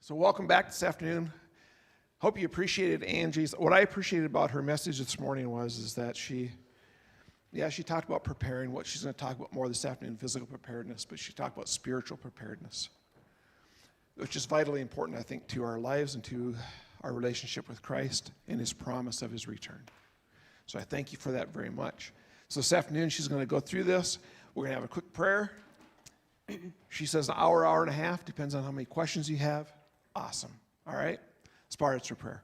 So welcome back this afternoon. Hope you appreciated Angie's. What I appreciated about her message this morning is that she talked about preparing. What she's going to talk about more this afternoon, physical preparedness, but she talked about spiritual preparedness, which is vitally important, I think, to our lives and to our relationship with Christ and his promise of his return. So I thank you for that very much. So this afternoon, she's going to go through this. We're going to have a quick prayer. She says an hour and a half, depends on how many questions you have. Awesome. All right? Let's bow our heads for prayer.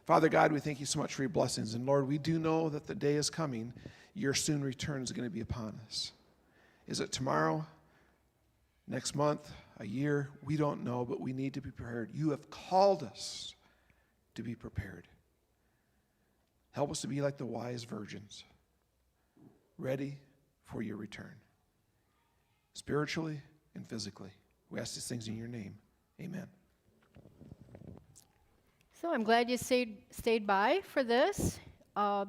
Father God, we thank you so much for your blessings. And Lord, we do know that the day is coming. Your soon return is going to be upon us. Is it tomorrow? Next month? A year? We don't know, but we need to be prepared. You have called us to be prepared. Help us to be like the wise virgins, ready for your return, spiritually and physically. We ask these things in your name. Amen. So I'm glad you stayed by for this.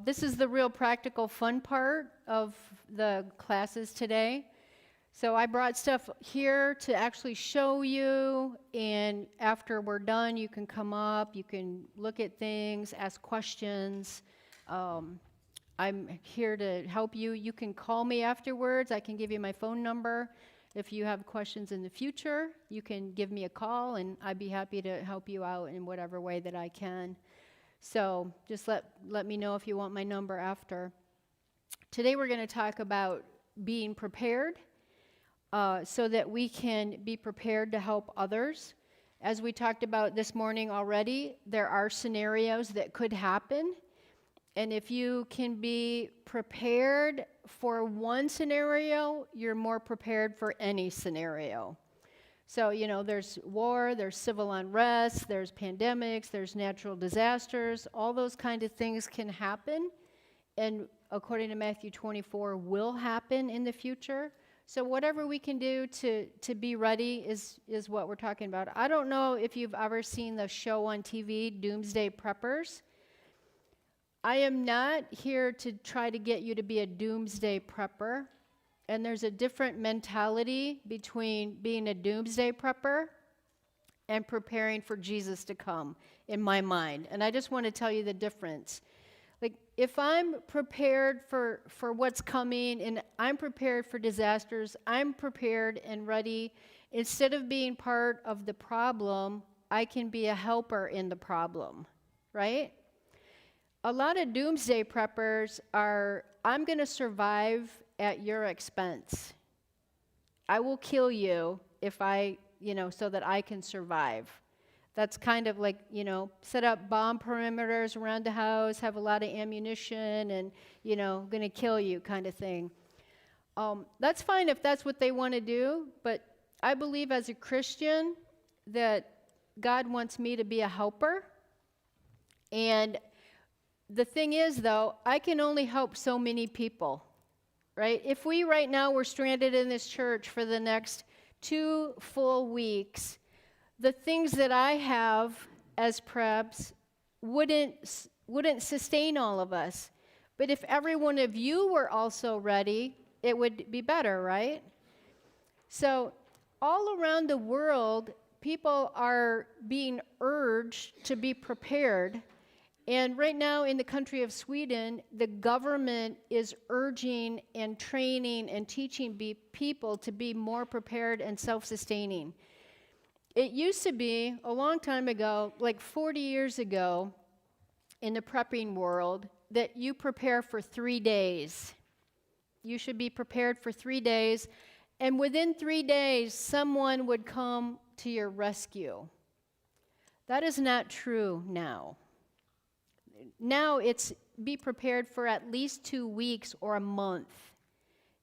This is the real practical fun part of the classes today. So I brought stuff here to actually show you, and after we're done, you can come up, you can look at things, ask questions. I'm here to help you. You can call me afterwards. I can give you my phone number. If you have questions in the future, you can give me a call, and I'd be happy to help you out in whatever way that I can. So just let me know if you want my number after. Today we're going to talk about being prepared so that we can be prepared to help others. As we talked about this morning already, there are scenarios that could happen. And if you can be prepared for one scenario, you're more prepared for any scenario. So, there's war, there's civil unrest, there's pandemics, there's natural disasters. All those kind of things can happen. And according to Matthew 24, will happen in the future. So whatever we can do to be ready is what we're talking about. I don't know if you've ever seen the show on TV, Doomsday Preppers. I am not here to try to get you to be a doomsday prepper. And there's a different mentality between being a doomsday prepper and preparing for Jesus to come, in my mind. And I just want to tell you the difference. Like, if I'm prepared for what's coming and I'm prepared for disasters, I'm prepared and ready. Instead of being part of the problem, I can be a helper in the problem, right? A lot of doomsday preppers are, I'm going to survive at your expense. I will kill you if so that I can survive. That's kind of like, set up bomb perimeters around the house, have a lot of ammunition, and, going to kill you kind of thing. That's fine if that's what they want to do, but I believe as a Christian that God wants me to be a helper. And the thing is, though, I can only help so many people, right? If we right now were stranded in this church for the next 2 full weeks, the things that I have as preps wouldn't sustain all of us. But if every one of you were also ready, it would be better, right? So all around the world, people are being urged to be prepared. And right now in the country of Sweden, the government is urging and training and teaching people to be more prepared and self-sustaining. It used to be, a long time ago, like 40 years ago, in the prepping world, that you prepare for 3 days. You should be prepared for 3 days, and within 3 days, someone would come to your rescue. That is not true now. Now it's be prepared for at least 2 weeks or a month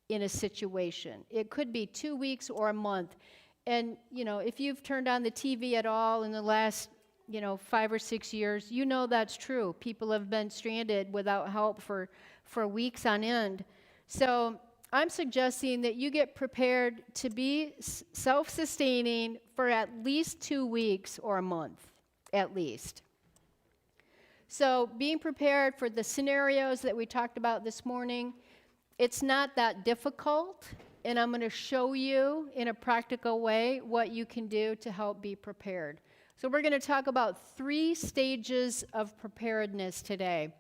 in a situation. It could be 2 weeks or a month. And, if you've turned on the TV at all in the last, 5 or 6 years, that's true. People have been stranded without help for weeks on end. So I'm suggesting that you get prepared to be self-sustaining for at least 2 weeks or a month, at least. So being prepared for the scenarios that we talked about this morning, it's not that difficult, and I'm going to show you in a practical way what you can do to help be prepared. So we're going to talk about 3 stages of preparedness today.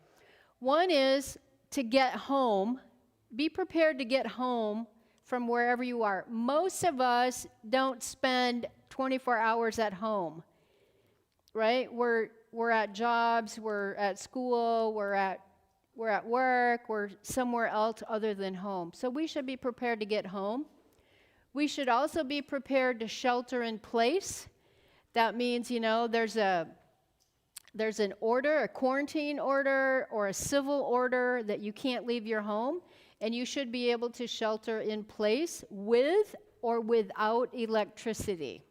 One is to get home. Be prepared to get home from wherever you are. Most of us don't spend 24 hours at home, right? We're at jobs, we're at school, we're at work, we're somewhere else other than home. So we should be prepared to get home. We should also be prepared to shelter in place. That means, there's an order, a quarantine order or a civil order that you can't leave your home, and you should be able to shelter in place with or without electricity.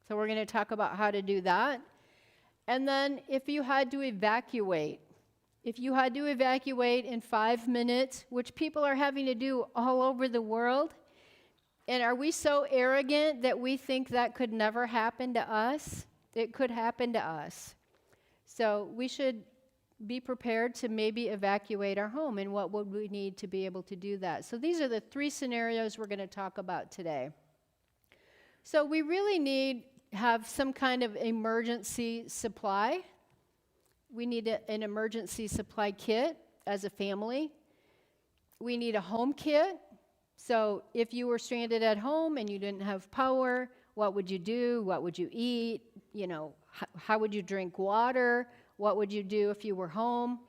So we're going to talk about how to do that. And then if you had to evacuate in 5 minutes, which people are having to do all over the world, and are we so arrogant that we think that could never happen to us? It could happen to us. So we should be prepared to maybe evacuate our home, and what would we need to be able to do that? So these are the 3 scenarios we're going to talk about today. So we really have some kind of emergency supply. We need an emergency supply kit as a family. We need a home kit. So if you were stranded at home and you didn't have power, what would you do? What would you eat? How would you drink water? What would you do if you were home?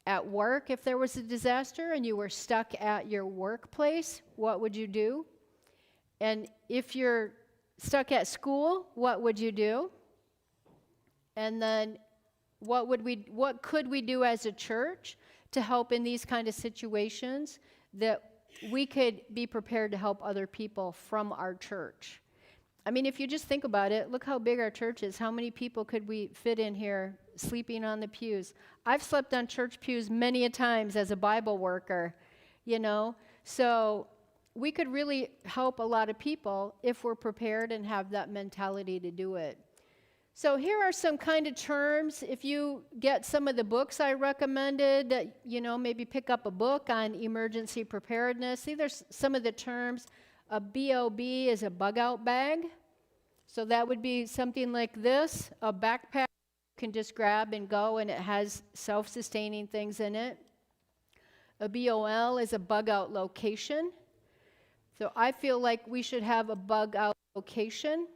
At work, if there was a disaster and you were stuck at your workplace, what would you do? And if you're stuck at school, what would you do? And then what could we do as a church to help in these kind of situations that we could be prepared to help other people from our church? I mean, if you just think about it, look how big our church is. How many people could we fit in here sleeping on the pews? I've slept on church pews many a times as a Bible worker, So we could really help a lot of people if we're prepared and have that mentality to do it. So here are some kind of terms. If you get some of the books I recommended, maybe pick up a book on emergency preparedness. See, there's some of the terms. A BOB is a bug-out bag. So that would be something like this, a backpack you can just grab and go, and it has self-sustaining things in it. A BOL is a bug-out location. So I feel like we should have a bug-out location.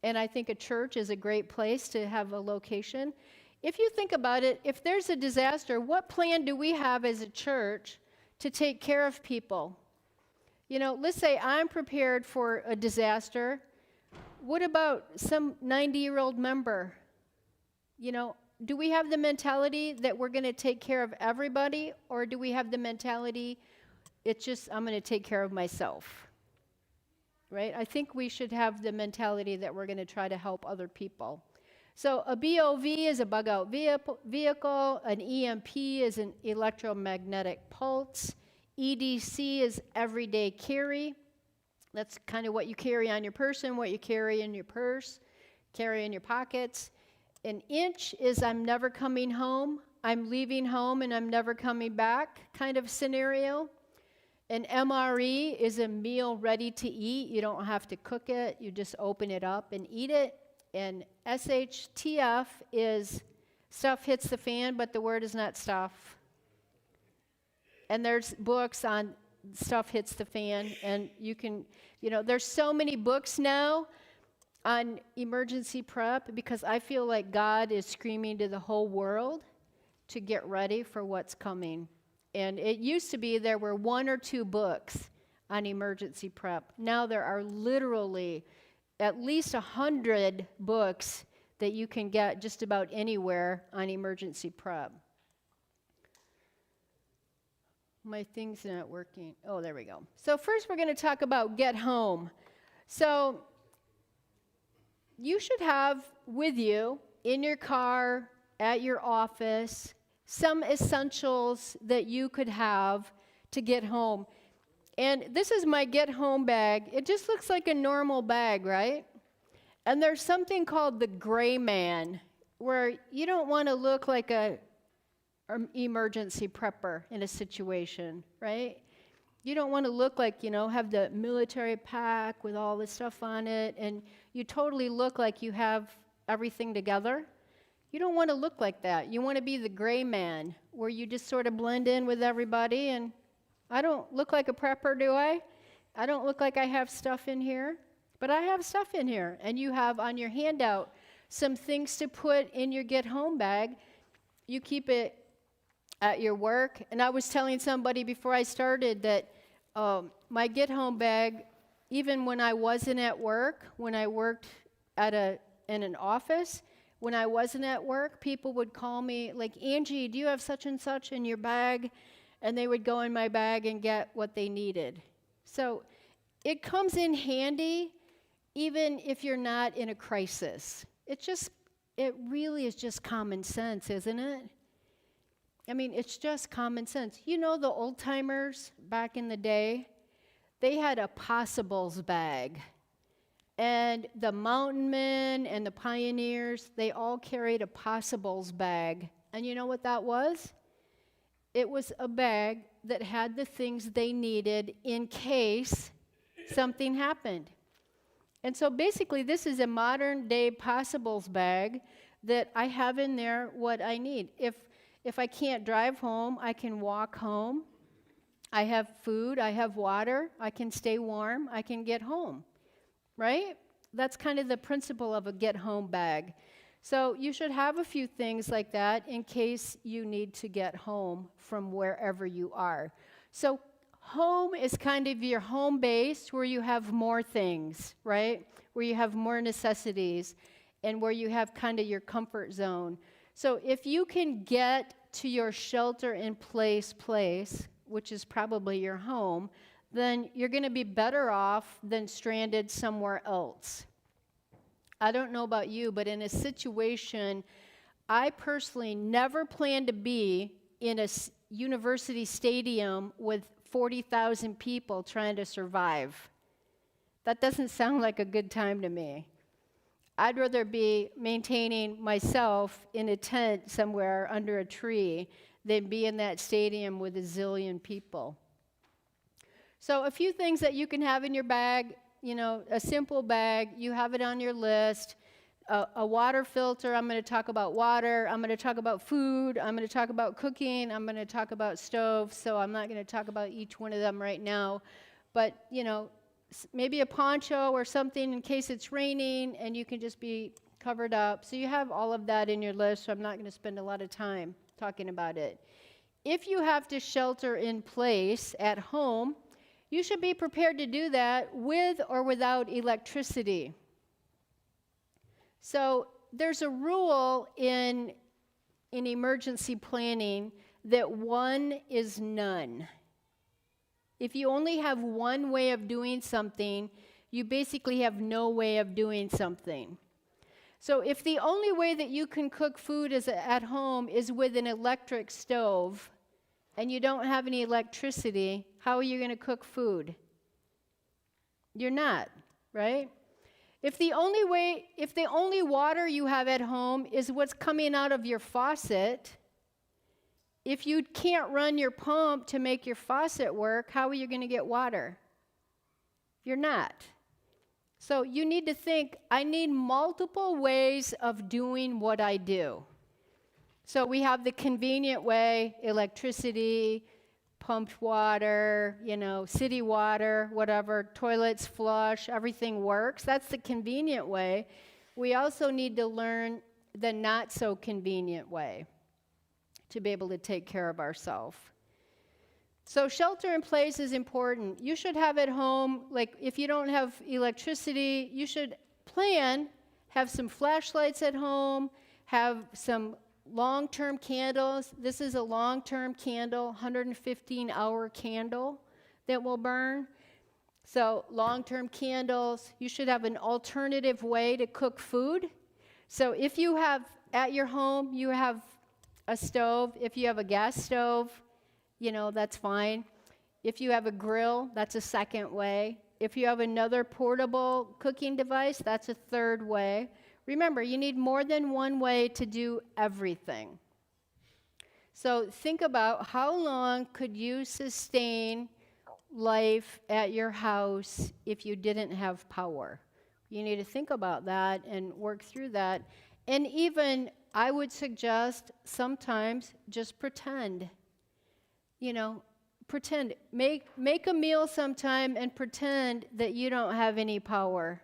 And I think a church is a great place to have a location. If you think about it, if there's a disaster, what plan do we have as a church to take care of people? Let's say I'm prepared for a disaster. What about some 90-year-old member? Do we have the mentality that we're going to take care of everybody, or do we have the mentality, it's just I'm going to take care of myself? Right? I think we should have the mentality that we're going to try to help other people. So a BOV is a bug-out vehicle. An EMP is an electromagnetic pulse. EDC is everyday carry. That's kind of what you carry on your person, what you carry in your purse, carry in your pockets. An INCH is I'm never coming home. I'm leaving home and I'm never coming back kind of scenario. An MRE is a meal ready to eat. You don't have to cook it. You just open it up and eat it. And SHTF is stuff hits the fan, but the word is not stuff. And there's books on stuff hits the fan. And you can, there's so many books now on emergency prep because I feel like God is screaming to the whole world to get ready for what's coming. And it used to be there were 1 or 2 books on emergency prep. Now there are literally at least 100 books that you can get just about anywhere on emergency prep. My thing's not working. Oh, there we go. So first we're going to talk about get home. So you should have with you in your car, at your office, some essentials that you could have to get home. And this is my get home bag. It just looks like a normal bag, right? And there's something called the gray man, where you don't want to look like an emergency prepper in a situation, right? You don't want to look like, have the military pack with all this stuff on it, and you totally look like you have everything together. You don't want to look like that. You want to be the gray man, where you just sort of blend in with everybody, and I don't look like a prepper, do I? I don't look like I have stuff in here, but I have stuff in here. And you have on your handout some things to put in your get home bag. You keep it at your work. And I was telling somebody before I started that my get home bag, even when I wasn't at work, when I worked in an office, when I wasn't at work, people would call me like, Angie, do you have such and such in your bag? And they would go in my bag and get what they needed. So it comes in handy even if you're not in a crisis. It really is just common sense, isn't it? I mean, it's just common sense. You know, the old timers back in the day, they had a possibles bag. And the mountain men and the pioneers, they all carried a possibles bag. And you know what that was? It was a bag that had the things they needed in case something happened. And so basically, this is a modern day possibles bag that I have in there what I need. If I can't drive home, I can walk home. I have food, I have water, I can stay warm, I can get home. Right? That's kind of the principle of a get-home bag. So you should have a few things like that in case you need to get home from wherever you are. So home is kind of your home base where you have more things, right? Where you have more necessities and where you have kind of your comfort zone. So if you can get to your shelter-in-place place, which is probably your home, then you're going to be better off than stranded somewhere else. I don't know about you, but in a situation, I personally never plan to be in a university stadium with 40,000 people trying to survive. That doesn't sound like a good time to me. I'd rather be maintaining myself in a tent somewhere under a tree than be in that stadium with a zillion people. So a few things that you can have in your bag, you know, a simple bag, you have it on your list. A water filter, I'm going to talk about water. I'm going to talk about food. I'm going to talk about cooking. I'm going to talk about stoves. So I'm not going to talk about each one of them right now. But, you know, maybe a poncho or something in case it's raining and you can just be covered up. So you have all of that in your list, so I'm not going to spend a lot of time talking about it. If you have to shelter in place at home, you should be prepared to do that with or without electricity. So there's a rule in emergency planning that one is none. If you only have one way of doing something, you basically have no way of doing something. So if the only way that you can cook food at home is with an electric stove, and you don't have any electricity, how are you going to cook food? You're not, right? If the only water you have at home is what's coming out of your faucet, if you can't run your pump to make your faucet work, how are you going to get water? You're not. So you need to think, I need multiple ways of doing what I do. So we have the convenient way, electricity, pumped water, you know, city water, whatever, toilets flush, everything works. That's the convenient way. We also need to learn the not so convenient way to be able to take care of ourselves. So shelter in place is important. You should have at home, like if you don't have electricity, you should have some flashlights at home, have some long-term candles. This is a long-term candle, 115-hour candle that will burn. So long-term candles. You should have an alternative way to cook food. So if you have, at your home, you have a stove. If you have a gas stove, you know, that's fine. If you have a grill, that's a second way. If you have another portable cooking device, that's a third way. Remember, you need more than one way to do everything. So think about how long could you sustain life at your house if you didn't have power? You need to think about that and work through that. And even, I would suggest sometimes just pretend. Pretend. Make a meal sometime and pretend that you don't have any power.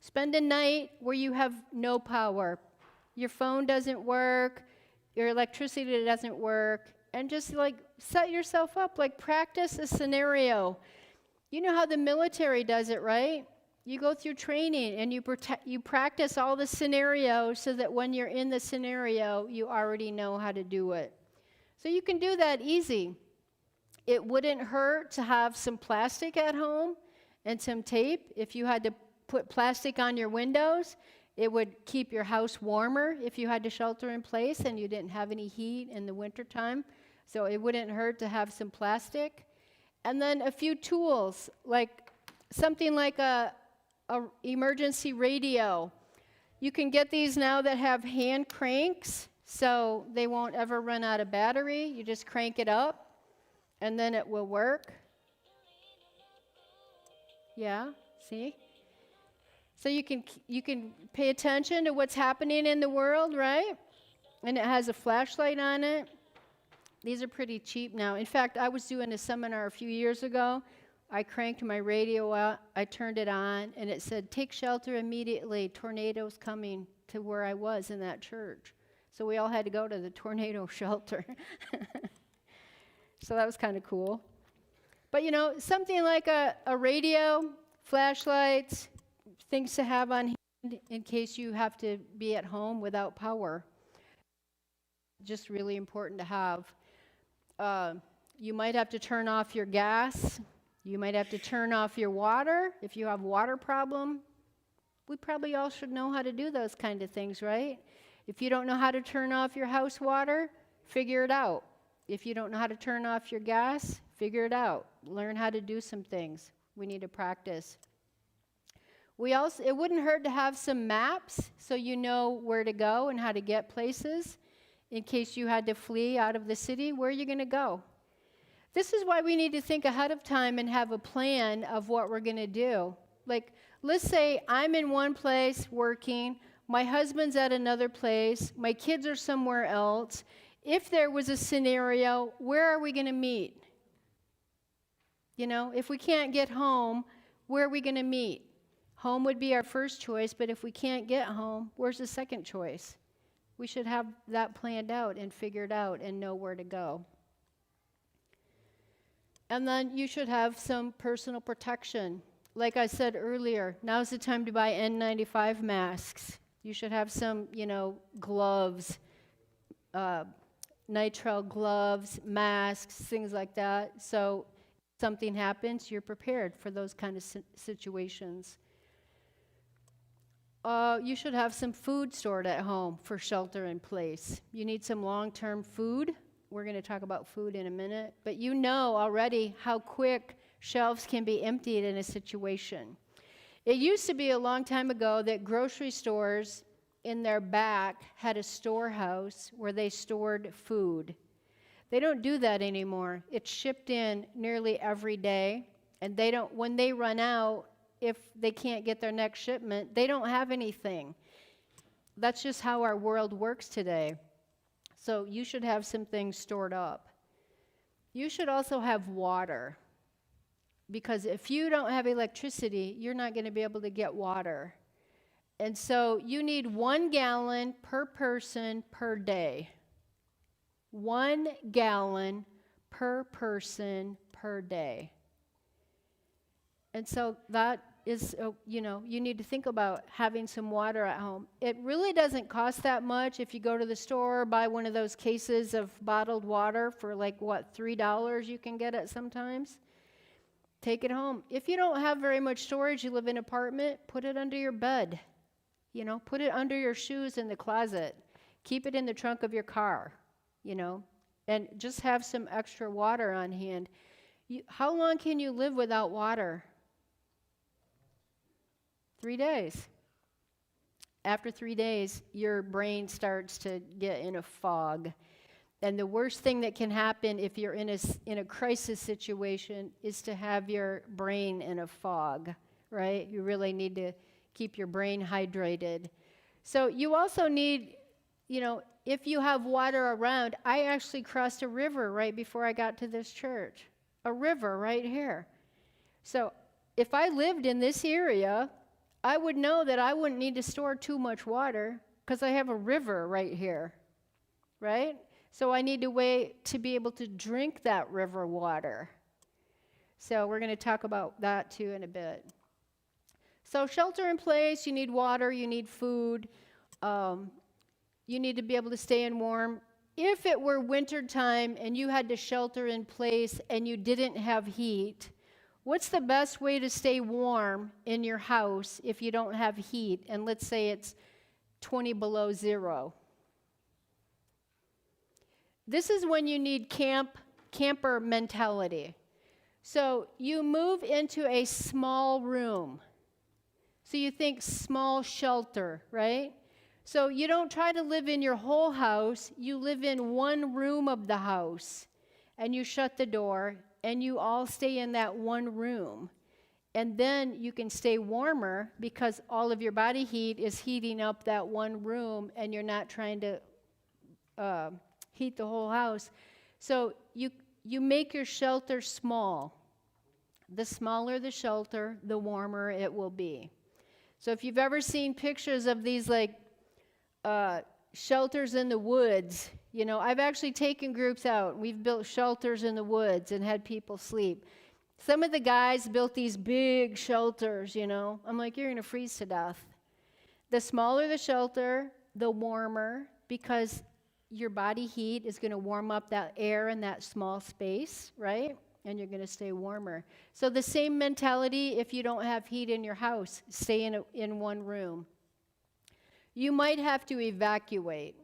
Spend a night where you have no power. Your phone doesn't work, your electricity doesn't work, and just set yourself up, practice a scenario. You know how the military does it, right? You go through training and you practice all the scenarios so that when you're in the scenario, you already know how to do it. So you can do that easy. It wouldn't hurt to have some plastic at home and some tape. If you had to put plastic on your windows, it would keep your house warmer if you had to shelter in place and you didn't have any heat in the wintertime. So it wouldn't hurt to have some plastic. And then a few tools, something like a emergency radio. You can get these now that have hand cranks, so they won't ever run out of battery. You just crank it up, and then it will work. Yeah, see? So you can pay attention to what's happening in the world, right? And it has a flashlight on it. These are pretty cheap now. In fact, I was doing a seminar a few years ago. I cranked my radio out, I turned it on, and it said, "Take shelter immediately, tornadoes coming," to where I was in that church. So we all had to go to the tornado shelter. So that was kind of cool. But something like a radio, flashlights, things to have on hand in case you have to be at home without power. Just really important to have. You might have to turn off your gas. You might have to turn off your water if you have a water problem. We probably all should know how to do those kind of things, right? If you don't know how to turn off your house water, figure it out. If you don't know how to turn off your gas, figure it out. Learn how to do some things. We need to practice. It wouldn't hurt to have some maps so you know where to go and how to get places. In case you had to flee out of the city, where are you going to go? This is why we need to think ahead of time and have a plan of what we're going to do. Let's say I'm in one place working, my husband's at another place, my kids are somewhere else. If there was a scenario, where are we going to meet? If we can't get home, where are we going to meet? Home would be our first choice, but if we can't get home, where's the second choice? We should have that planned out and figured out and know where to go. And then you should have some personal protection. Like I said earlier, now's the time to buy N95 masks. You should have some, gloves, nitrile gloves, masks, things like that. So if something happens, you're prepared for those kind of situations. You should have some food stored at home for shelter in place. You need some long-term food. We're going to talk about food in a minute. But you know already how quick shelves can be emptied in a situation. It used to be a long time ago that grocery stores in their back had a storehouse where they stored food. They don't do that anymore. It's shipped in nearly every day. And when they run out, if they can't get their next shipment, they don't have anything. That's just how our world works today. So you should have some things stored up. You should also have water, because if you don't have electricity, you're not going to be able to get water. And so you need 1 gallon per person per day. 1 gallon per person per day. And so that is, you need to think about having some water at home. It really doesn't cost that much if you go to the store, buy one of those cases of bottled water for $3 you can get it sometimes. Take it home. If you don't have very much storage, you live in an apartment, put it under your bed. Put it under your shoes in the closet. Keep it in the trunk of your car, and just have some extra water on hand. How long can you live without water? 3 days. After 3 days, your brain starts to get in a fog. And the worst thing that can happen if you're in a crisis situation is to have your brain in a fog, right? You really need to keep your brain hydrated. So you also need, if you have water around, I actually crossed a river right before I got to this church. A river right here. So if I lived in this area, I would know that I wouldn't need to store too much water because I have a river right here, right? So I need to wait to be able to drink that river water. So we're going to talk about that too in a bit. So shelter in place, you need water, you need food, you need to be able to stay in warm. If it were winter time and you had to shelter in place and you didn't have heat, what's the best way to stay warm in your house if you don't have heat? And let's say it's 20 below zero. This is when you need camper mentality. So you move into a small room. So you think small shelter, right? So you don't try to live in your whole house. You live in one room of the house, and you shut the door, and you all stay in that one room. And then you can stay warmer because all of your body heat is heating up that one room, and you're not trying to heat the whole house. So you make your shelter small. The smaller the shelter, the warmer it will be. So if you've ever seen pictures of these shelters in the woods, I've actually taken groups out. We've built shelters in the woods and had people sleep. Some of the guys built these big shelters, I'm like, you're going to freeze to death. The smaller the shelter, the warmer, because your body heat is going to warm up that air in that small space, right? And you're going to stay warmer. So the same mentality if you don't have heat in your house, stay in one room. You might have to evacuate,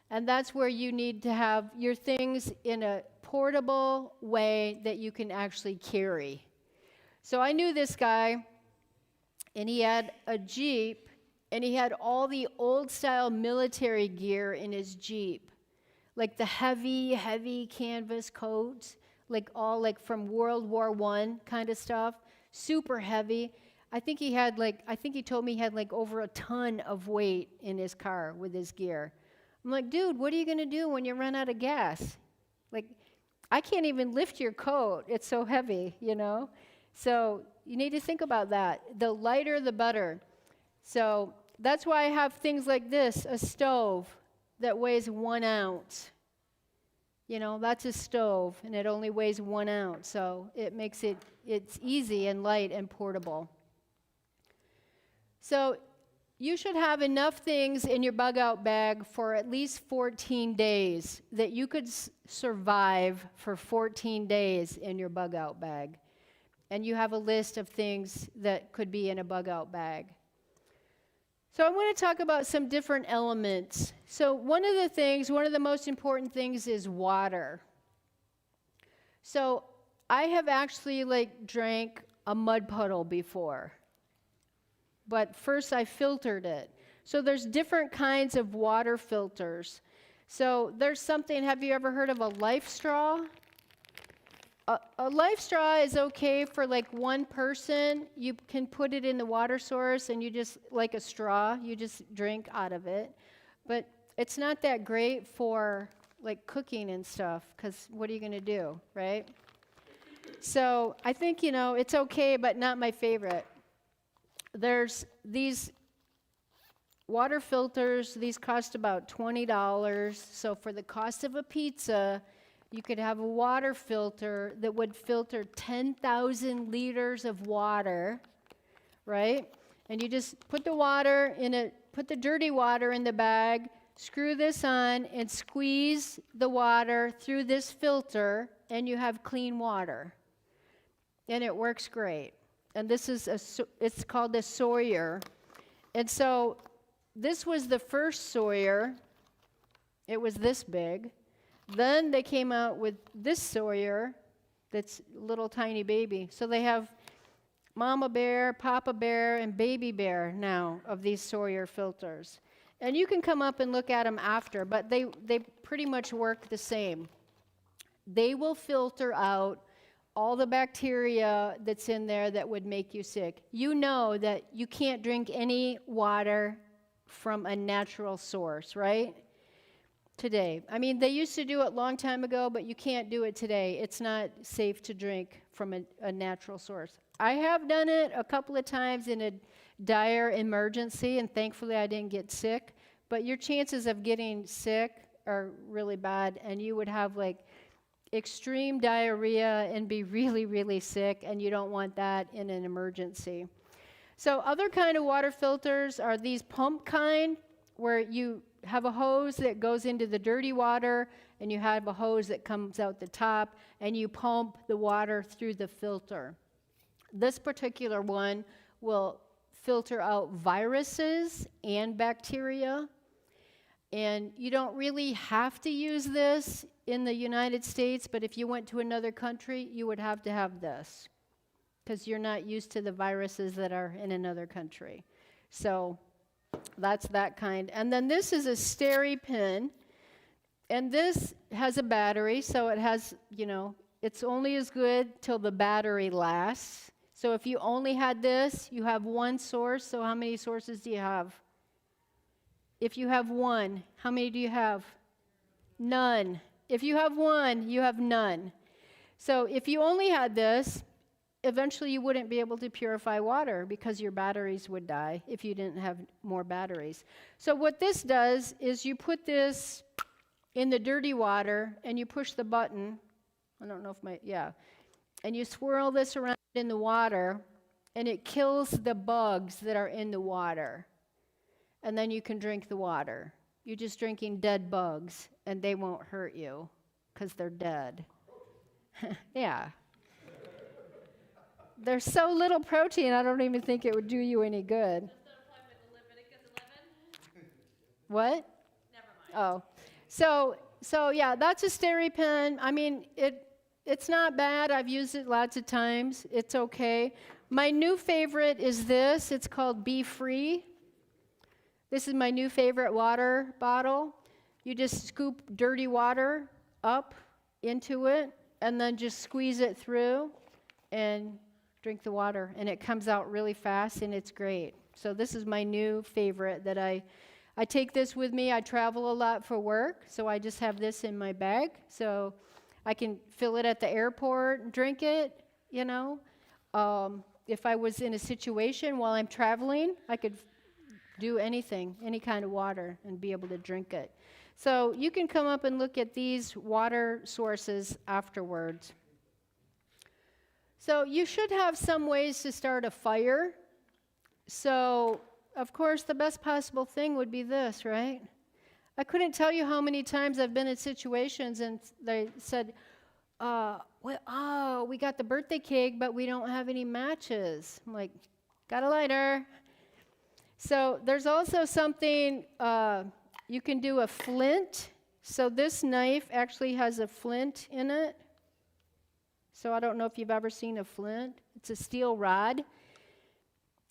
and that's where you need to have your things in a portable way that you can actually carry. So I knew this guy, and he had a Jeep, and he had all the old-style military gear in his Jeep, like the heavy canvas coats, all from World War I kind of stuff, super heavy. I think he told me he had over a ton of weight in his car with his gear. I'm like, dude, what are you going to do when you run out of gas? I can't even lift your coat. It's so heavy, So you need to think about that. The lighter, the better. So that's why I have things like this, a stove that weighs 1 ounce. That's a stove, and it only weighs 1 ounce. So it makes it's easy and light and portable. So you should have enough things in your bug-out bag for at least 14 days, that you could survive for 14 days in your bug-out bag. And you have a list of things that could be in a bug-out bag. So I want to talk about some different elements. So one of the most important things is water. So I have actually drank a mud puddle before. But first I filtered it. So there's different kinds of water filters. So there's something, have you ever heard of a life straw? A life straw is okay for one person. You can put it in the water source and you just, like a straw, you just drink out of it. But it's not that great for cooking and stuff, because what are you going to do, right? So I think, it's okay, but not my favorite. There's these water filters. These cost about $20. So for the cost of a pizza, you could have a water filter that would filter 10,000 liters of water, right? And you just put the dirty water in the bag, screw this on, and squeeze the water through this filter, and you have clean water. And it works great. And this is it's called a Sawyer. And so this was the first Sawyer. It was this big. Then they came out with this Sawyer that's little tiny baby. So they have Mama Bear, Papa Bear, and Baby Bear now of these Sawyer filters. And you can come up and look at them after, but they pretty much work the same. They will filter out all the bacteria that's in there that would make you sick. You know that you can't drink any water from a natural source, right? Today. I mean, they used to do it a long time ago, but you can't do it today. It's not safe to drink from a natural source. I have done it a couple of times in a dire emergency, and thankfully I didn't get sick. But your chances of getting sick are really bad, and you would have like extreme diarrhea and be really, really sick, and you don't want that in an emergency. So other kind of water filters are these pump kind, where you have a hose that goes into the dirty water, and you have a hose that comes out the top, and you pump the water through the filter. This particular one will filter out viruses and bacteria. And you don't really have to use this in the United States, but if you went to another country, you would have to have this, because you're not used to the viruses that are in another country. So that's that kind. And then this is a SteriPen, and this has a battery, so it has, it's only as good till the battery lasts. So if you only had this, you have one source. So how many sources do you have? If you have one, how many do you have? None. If you have one, you have none. So if you only had this, eventually you wouldn't be able to purify water because your batteries would die if you didn't have more batteries. So what this does is you put this in the dirty water and you push the button. I don't know if and you swirl this around in the water, and it kills the bugs that are in the water. And then you can drink the water. You're just drinking dead bugs, and they won't hurt you because they're dead. Yeah. There's so little protein, I don't even think it would do you any good. Does that apply with the Leviticus 11? What? Never mind. Oh. So yeah, that's a SteriPen. I mean, it's not bad. I've used it lots of times. It's okay. My new favorite is this. It's called Be Free. This is my new favorite water bottle. You just scoop dirty water up into it and then just squeeze it through and drink the water. And it comes out really fast, and it's great. So this is my new favorite that I take this with me. I travel a lot for work, so I just have this in my bag. So I can fill it at the airport and drink it, If I was in a situation while I'm traveling, I could do anything, any kind of water, and be able to drink it. So you can come up and look at these water sources afterwards. So you should have some ways to start a fire. So, of course, the best possible thing would be this, right? I couldn't tell you how many times I've been in situations and they said, we got the birthday cake, but we don't have any matches. I'm like, got a lighter. So there's also something, you can do a flint. So this knife actually has a flint in it. So I don't know if you've ever seen a flint. It's a steel rod.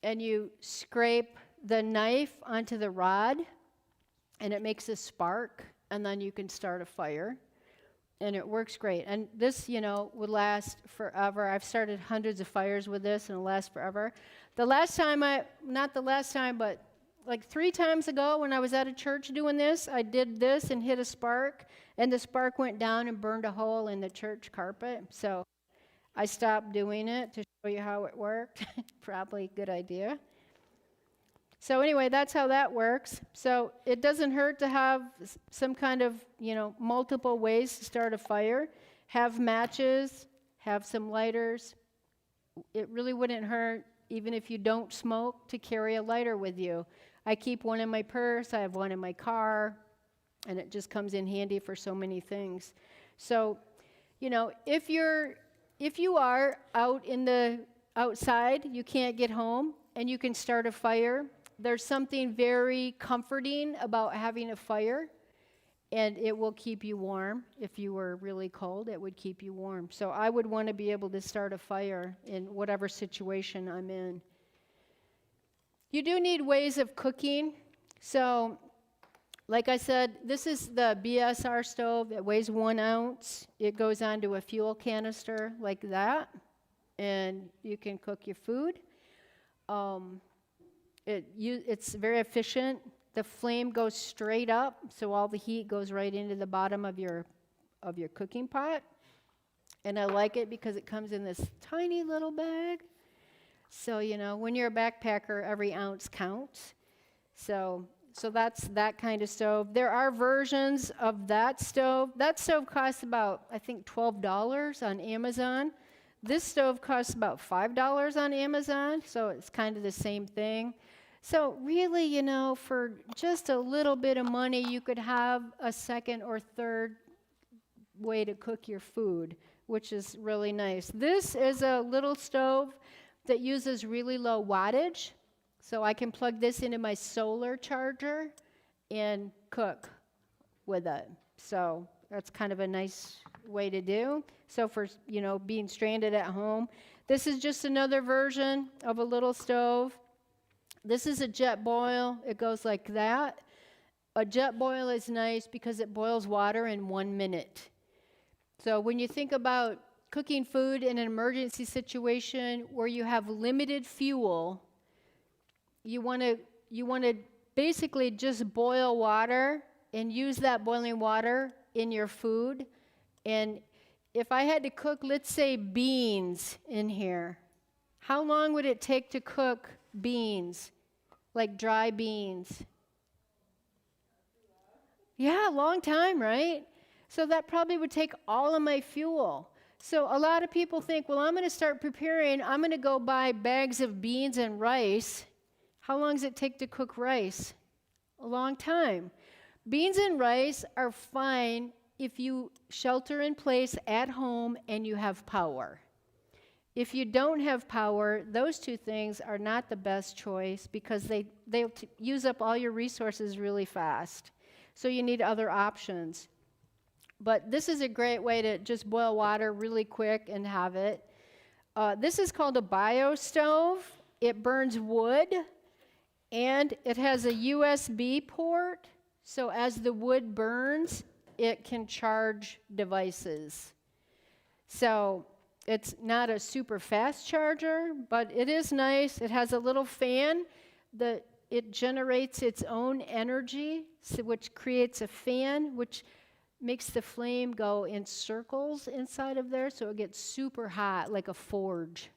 And you scrape the knife onto the rod, and it makes a spark, and then you can start a fire. And it works great. And this, would last forever. I've started hundreds of fires with this, and it'll last forever. The last time not the last time, but like 3 times ago when I was at a church doing this, I did this and hit a spark, and the spark went down and burned a hole in the church carpet. So I stopped doing it to show you how it worked. Probably a good idea. So anyway, that's how that works. So it doesn't hurt to have some kind of, multiple ways to start a fire. Have matches, have some lighters. It really wouldn't hurt, even if you don't smoke, to carry a lighter with you. I keep one in my purse, I have one in my car, and it just comes in handy for so many things. So, if you are out in the outside, you can't get home, and you can start a fire, there's something very comforting about having a fire, and it will keep you warm. If you were really cold, it would keep you warm. So I would want to be able to start a fire in whatever situation I'm in. You do need ways of cooking. So Like I said, this is the BSR stove. It weighs 1 ounce. It goes onto a fuel canister like that, and you can cook your food. It's very efficient. The flame goes straight up, so all the heat goes right into the bottom of your cooking pot. And I like it because it comes in this tiny little bag. So, when you're a backpacker, every ounce counts. So that's that kind of stove. There are versions of that stove. That stove costs about, I think, $12 on Amazon. This stove costs about $5 on Amazon, so it's kind of the same thing. So really, for just a little bit of money, you could have a second or third way to cook your food, which is really nice. This is a little stove that uses really low wattage. So I can plug this into my solar charger and cook with it. So that's kind of a nice way to do. So for, being stranded at home. This is just another version of a little stove. This is a jet boil. It goes like that. A jet boil is nice because it boils water in 1 minute. So when you think about cooking food in an emergency situation where you have limited fuel, you want to basically just boil water and use that boiling water in your food. And if I had to cook, let's say, beans in here, how long would it take to cook beans, like dry beans? Yeah, a long time, right? So that probably would take all of my fuel. So a lot of people think, well, I'm going to start preparing, I'm going to go buy bags of beans and rice. How long does it take to cook rice? A long time. Beans and rice are fine if you shelter in place at home and you have power. If you don't have power, those two things are not the best choice because they'll use up all your resources really fast. So you need other options. But this is a great way to just boil water really quick and have it. This is called a bio stove. It burns wood. And it has a USB port, so as the wood burns, it can charge devices. So it's not a super fast charger, but it is nice. It has a little fan that it generates its own energy, which creates a fan, which makes the flame go in circles inside of there, so it gets super hot like a forge.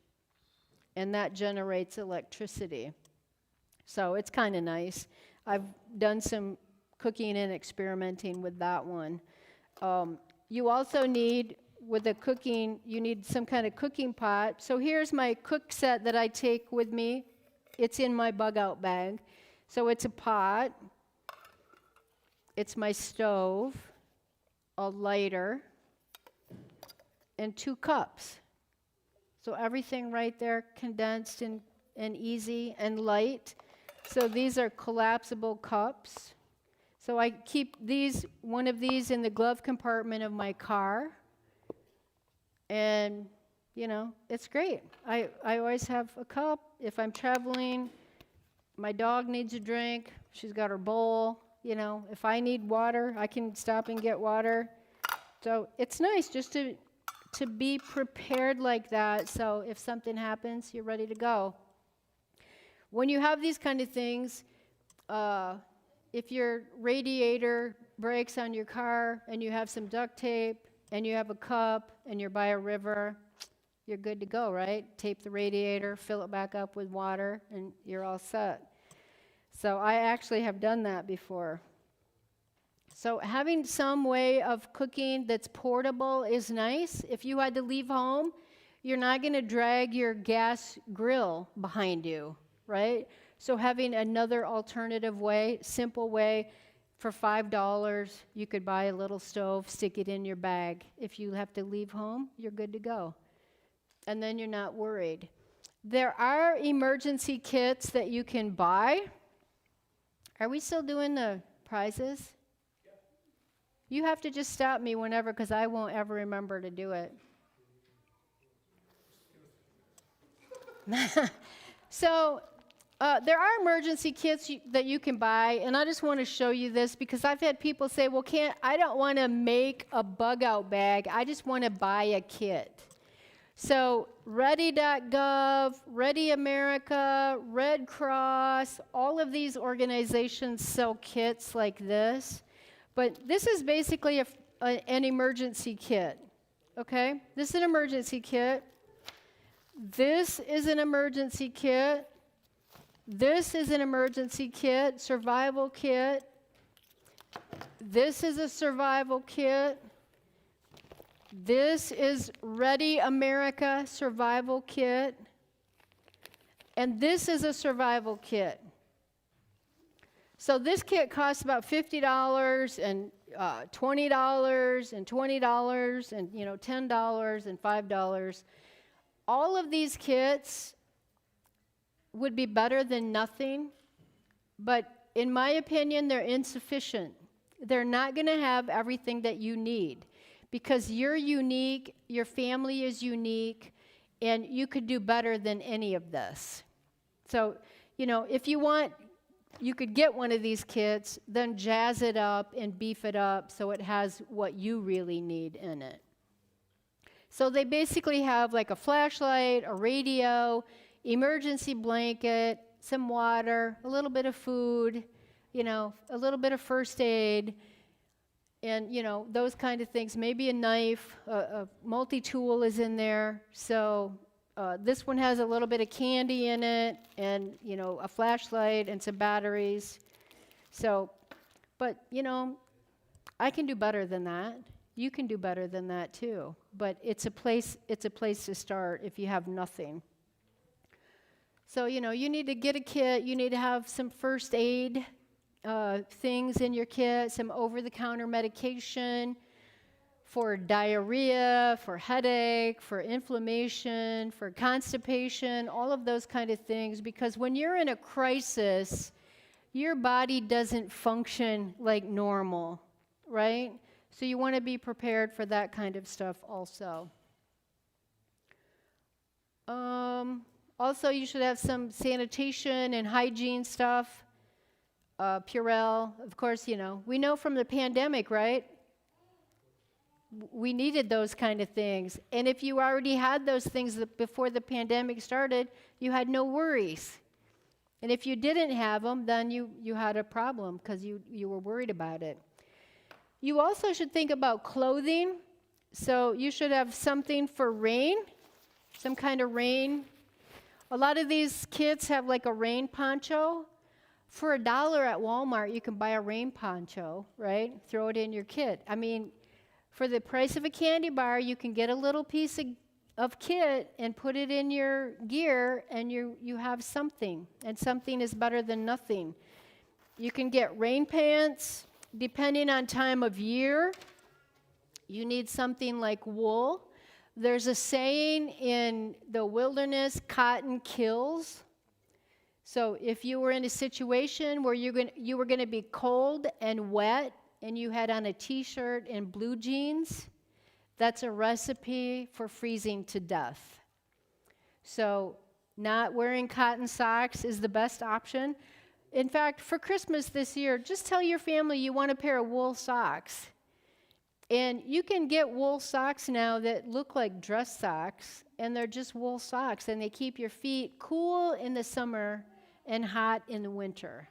And that generates electricity. So it's kind of nice. I've done some cooking and experimenting with that one. You also need, with the cooking, you need some kind of cooking pot. So here's my cook set that I take with me. It's in my bug-out bag. So it's a pot. It's my stove, a lighter, and 2 cups. So everything right there condensed and easy and light. So these are collapsible cups. So I keep one of these in the glove compartment of my car. And, it's great. I always have a cup. If I'm traveling, my dog needs a drink. She's got her bowl. If I need water, I can stop and get water. So it's nice just to be prepared like that. So if something happens, you're ready to go. When you have these kind of things, if your radiator breaks on your car and you have some duct tape and you have a cup and you're by a river, you're good to go, right? Tape the radiator, fill it back up with water, and you're all set. So I actually have done that before. So having some way of cooking that's portable is nice. If you had to leave home, you're not going to drag your gas grill behind you, right? So having another alternative way, simple way, for $5, you could buy a little stove, stick it in your bag. If you have to leave home, you're good to go. And then you're not worried. There are emergency kits that you can buy. Are we still doing the prizes? You have to just stop me whenever, because I won't ever remember to do it. So There are emergency kits that you can buy, and I just want to show you this because I've had people say, well, I don't want to make a bug out bag. I just want to buy a kit. So Ready.gov, Ready America, Red Cross, all of these organizations sell kits like this. But this is basically an emergency kit, okay? This is an emergency kit. This is an emergency kit. This is an emergency kit, survival kit. This is a survival kit. This is Ready America survival kit. And this is a survival kit. So this kit costs about $50 and $20 and $20 and $10 and $5. All of these kits would be better than nothing, but in my opinion, they're insufficient. They're not going to have everything that you need because you're unique, your family is unique, and you could do better than any of this. So, if you want, you could get one of these kits, then jazz it up and beef it up so it has what you really need in it. So they basically have like a flashlight, a radio, emergency blanket, some water, a little bit of food, a little bit of first aid, and, those kind of things. Maybe a knife, a multi-tool is in there. So this one has a little bit of candy in it and, a flashlight and some batteries. So, but, I can do better than that. You can do better than that too. But it's a place to start if you have nothing. So, you need to get a kit. You need to have some first aid things in your kit, some over-the-counter medication for diarrhea, for headache, for inflammation, for constipation, all of those kind of things. Because when you're in a crisis, your body doesn't function like normal, right? So you want to be prepared for that kind of stuff also. Also, you should have some sanitation and hygiene stuff. Purell, of course, we know from the pandemic, right? We needed those kind of things. And if you already had those things before the pandemic started, you had no worries. And if you didn't have them, then you had a problem because you were worried about it. You also should think about clothing. So you should have something for rain, some kind of rain. A lot of these kits have like a rain poncho. For $1 at Walmart, you can buy a rain poncho, right? Throw it in your kit. I mean, for the price of a candy bar, you can get a little piece of kit and put it in your gear, and you have something. And something is better than nothing. You can get rain pants. Depending on time of year, you need something like wool. There's a saying in the wilderness, cotton kills. So if you were in a situation where you were going to be cold and wet and you had on a t-shirt and blue jeans, that's a recipe for freezing to death. So not wearing cotton socks is the best option. In fact, for Christmas this year, just tell your family you want a pair of wool socks. And you can get wool socks now that look like dress socks, and they're just wool socks, and they keep your feet cool in the summer and hot in the winter.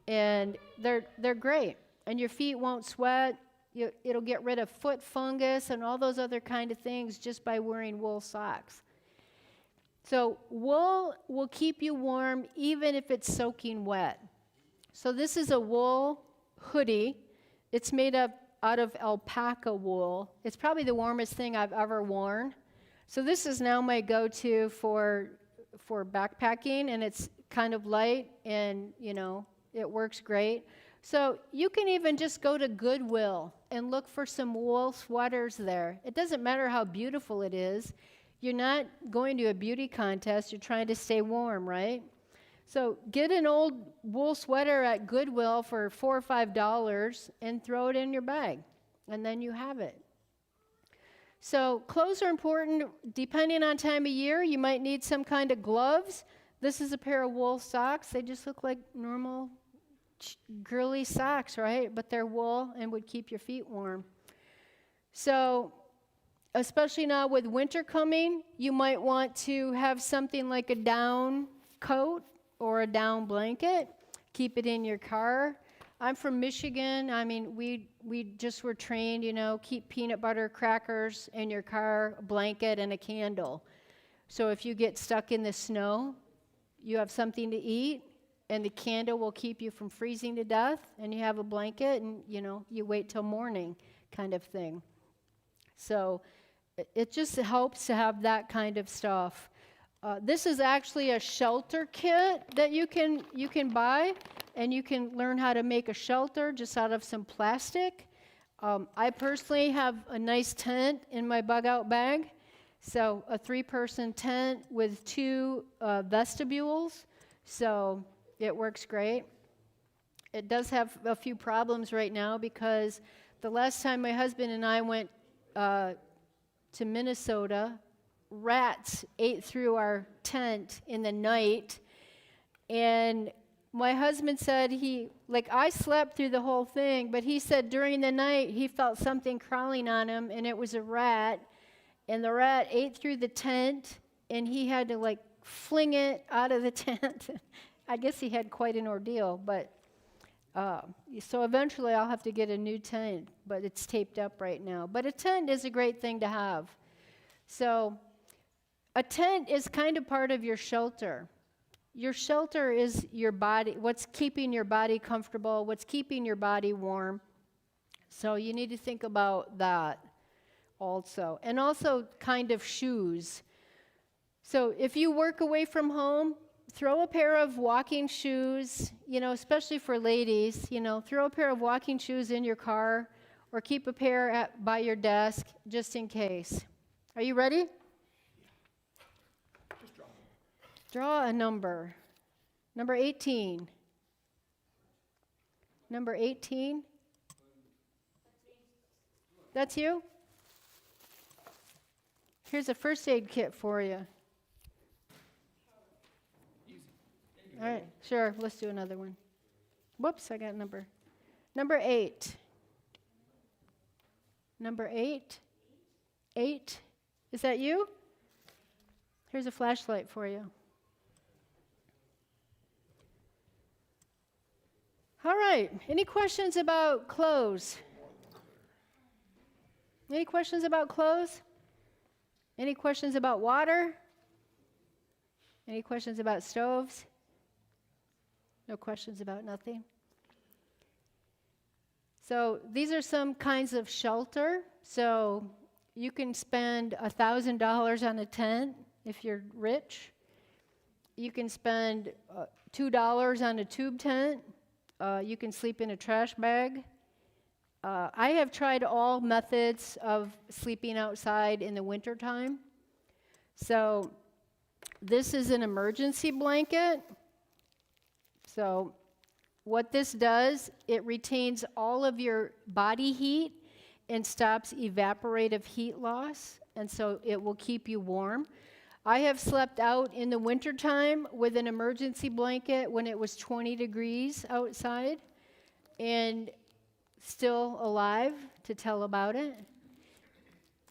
And they're great, and your feet won't sweat. It'll get rid of foot fungus and all those other kind of things just by wearing wool socks. So wool will keep you warm even if it's soaking wet. So this is a wool hoodie. It's made out of alpaca wool. It's probably the warmest thing I've ever worn. So this is now my go-to for backpacking, and it's kind of light, and it works great. So you can even just go to Goodwill and look for some wool sweaters there. It doesn't matter how beautiful it is. You're not going to a beauty contest. You're trying to stay warm, right? So get an old wool sweater at Goodwill for $4 or $5 and throw it in your bag, and then you have it. So clothes are important. Depending on time of year, you might need some kind of gloves. This is a pair of wool socks. They just look like normal girly socks, right? But they're wool and would keep your feet warm. So, especially now with winter coming, you might want to have something like a down coat or a down blanket. Keep it in your car. I'm from Michigan. I mean, we just were trained, keep peanut butter crackers in your car, a blanket, and a candle. So if you get stuck in the snow, you have something to eat, and the candle will keep you from freezing to death, and you have a blanket, and, you wait till morning kind of thing. So it just helps to have that kind of stuff. This is actually a shelter kit that you can buy, and you can learn how to make a shelter just out of some plastic. I personally have a nice tent in my bug-out bag. So a 3-person tent with 2 vestibules, so it works great. It does have a few problems right now because the last time my husband and I went to Minnesota, rats ate through our tent in the night, and my husband said I slept through the whole thing, but he said during the night he felt something crawling on him, and it was a rat. And the rat ate through the tent, and he had to fling it out of the tent. I guess he had quite an ordeal, but so eventually I'll have to get a new tent, but it's taped up right now. But a tent is a great thing to have. So a tent is kind of part of your shelter. Your shelter is your body, what's keeping your body comfortable, what's keeping your body warm. So you need to think about that. Also, and also kind of shoes. So if you work away from home, throw a pair of walking shoes, especially for ladies, throw a pair of walking shoes in your car or keep a pair by your desk just in case. Are you ready? Just Draw a number. Number 18. Number 18? That's you? Here's a first aid kit for you. All right, sure, let's do another one. Whoops, I got number 8. Number 8? 8? Is that you? Here's a flashlight for you. All right, any questions about clothes? Any questions about clothes? Any questions about water? Any questions about stoves? No questions about nothing? So these are some kinds of shelter. So you can spend $1,000 on a tent if you're rich. You can spend $2 on a tube tent. You can sleep in a trash bag. I have tried all methods of sleeping outside in the wintertime. So this is an emergency blanket. So what this does, it retains all of your body heat and stops evaporative heat loss, and so it will keep you warm. I have slept out in the wintertime with an emergency blanket when it was 20 degrees outside, and still alive to tell about it.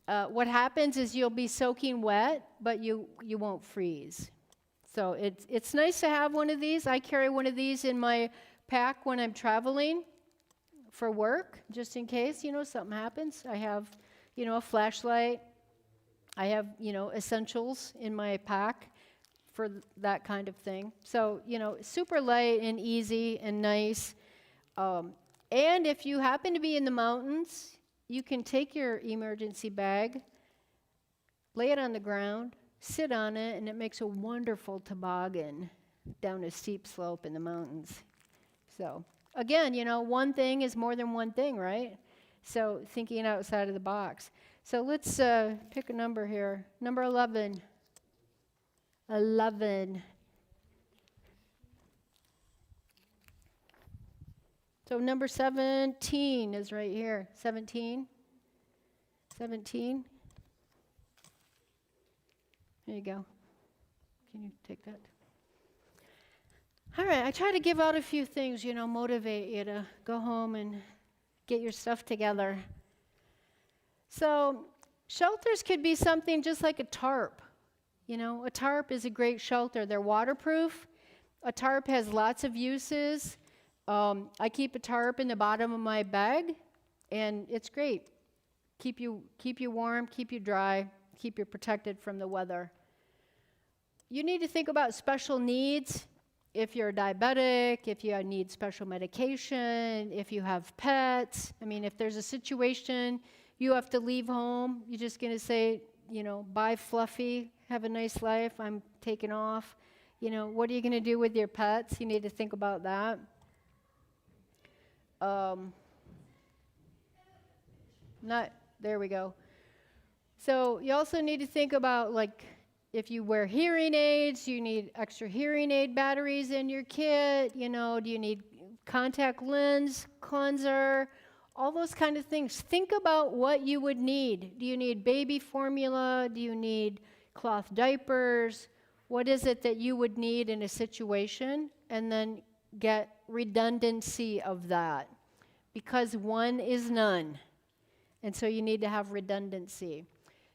What happens is you'll be soaking wet, but you won't freeze. So it's nice to have one of these. I carry one of these in my pack when I'm traveling for work, just in case, something happens. I have, a flashlight. I have, essentials in my pack for that kind of thing. So, super light and easy and nice. And if you happen to be in the mountains, you can take your emergency bag, lay it on the ground, sit on it, and it makes a wonderful toboggan down a steep slope in the mountains. So, again, one thing is more than one thing, right? So, thinking outside of the box. So, let's pick a number here. Number 11. 11. So number 17 is right here. 17. 17. There you go. Can you take that? All right, I try to give out a few things, motivate you to go home and get your stuff together. So, shelters could be something just like a tarp. A tarp is a great shelter. They're waterproof. A tarp has lots of uses. I keep a tarp in the bottom of my bag, and it's great. Keep you warm, keep you dry, keep you protected from the weather. You need to think about special needs. If you're diabetic, if you need special medication, if you have pets. If there's a situation you have to leave home, you're just going to say, bye Fluffy, have a nice life, I'm taking off. What are you going to do with your pets? You need to think about that. There we go. So you also need to think about, if you wear hearing aids, you need extra hearing aid batteries in your kit. Do you need contact lens, cleanser, all those kind of things. Think about what you would need. Do you need baby formula? Do you need cloth diapers? What is it that you would need in a situation? And then get redundancy of that, because one is none. And so you need to have redundancy.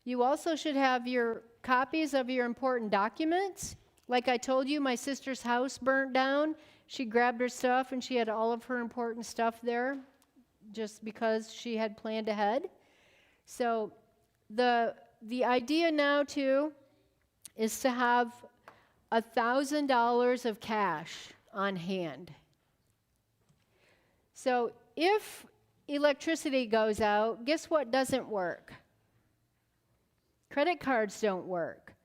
You also should have your copies of your important documents. Like I told you, my sister's house burnt down. She grabbed her stuff and she had all of her important stuff there just because she had planned ahead. So the idea now too is to have $1,000 of cash on hand. So if electricity goes out, guess what doesn't work? Credit cards don't work.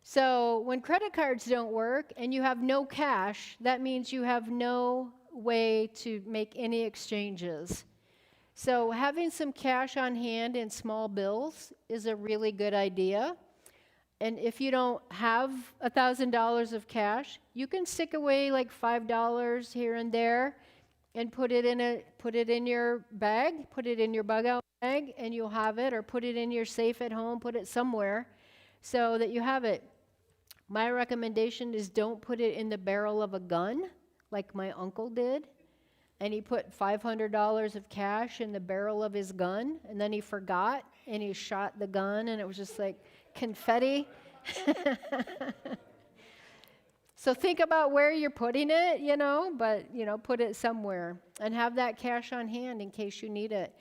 So when credit cards don't work and you have no cash, that means you have no way to make any exchanges. So having some cash on hand in small bills is a really good idea. And if you don't have $1,000 of cash, you can stick away like $5 here and there and put it in your bag, put it in your bugout bag, and you'll have it, or put it in your safe at home, put it somewhere so that you have it. My recommendation is don't put it in the barrel of a gun like my uncle did. And he put $500 of cash in the barrel of his gun, and then he forgot, and he shot the gun, and it was just like confetti. So think about where you're putting it, but, put it somewhere and have that cash on hand in case you need it.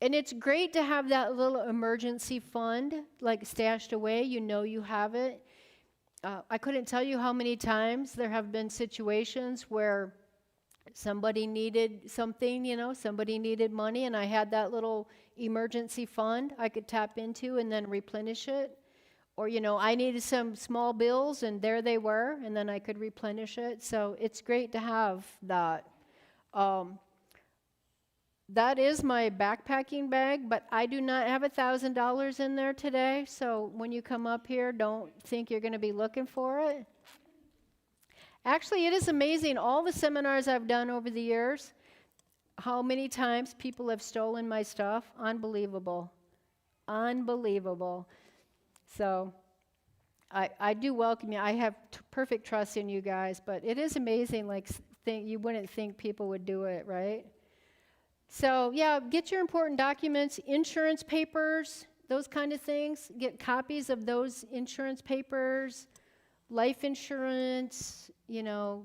And it's great to have that little emergency fund, stashed away. You have it. I couldn't tell you how many times there have been situations where somebody needed something, somebody needed money, and I had that little emergency fund I could tap into and then replenish it. Or, I needed some small bills, and there they were, and then I could replenish it. So it's great to have that. That is my backpacking bag, but I do not have $1,000 in there today. So when you come up here, don't think you're going to be looking for it. Actually, it is amazing, all the seminars I've done over the years, how many times people have stolen my stuff. Unbelievable. Unbelievable. So I do welcome you. I have perfect trust in you guys, but it is amazing, you wouldn't think people would do it, right? So, yeah, get your important documents, insurance papers, those kind of things. Get copies of those insurance papers, life insurance,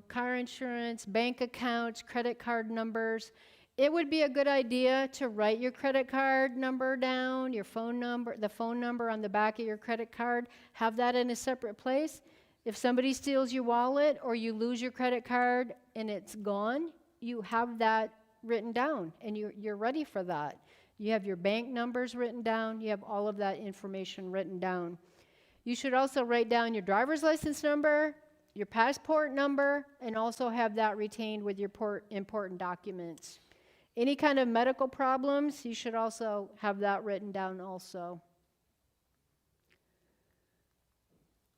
car insurance, bank accounts, credit card numbers. It would be a good idea to write your credit card number down, your phone number, the phone number on the back of your credit card. Have that in a separate place. If somebody steals your wallet or you lose your credit card and it's gone, you have that written down and you're ready for that. You have your bank numbers written down. You have all of that information written down. You should also write down your driver's license number, your passport number, and also have that retained with your important documents. Any kind of medical problems, you should also have that written down also.